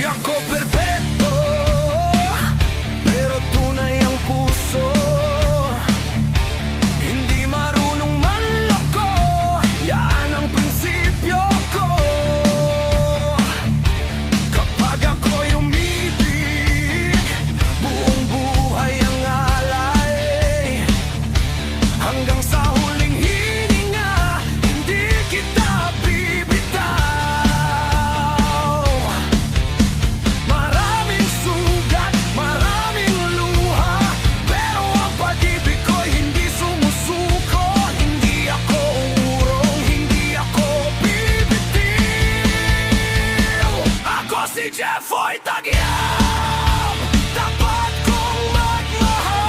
ako perpekto, pero tunay ang puso. Hindi marunong manloko, yan ang prinsipyo ko. Kapag ako'y umibig, buong buhay ang alay. Hanggang sa huling hininga, hindi kita bibitaw. Maraming sugat, maraming luha, pero ang pag-ibig ko'y hindi sumusuko. Hindi ako urong, hindi ako bibitiw. Ako si Jeffoy Taguiam, tapat kong magmahal.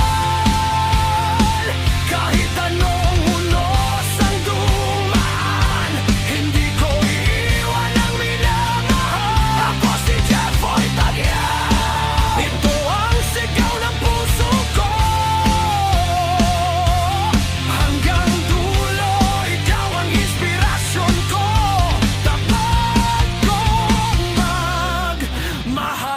Kahit anong unos ang dumaan, hindi ko iiwan ang minamahal. Ako si Jeffoy Taguiam, ito ang sigaw ng puso ko. Hanggang dulo, ikaw ang inspirasyon ko. Tapat kong magmahal.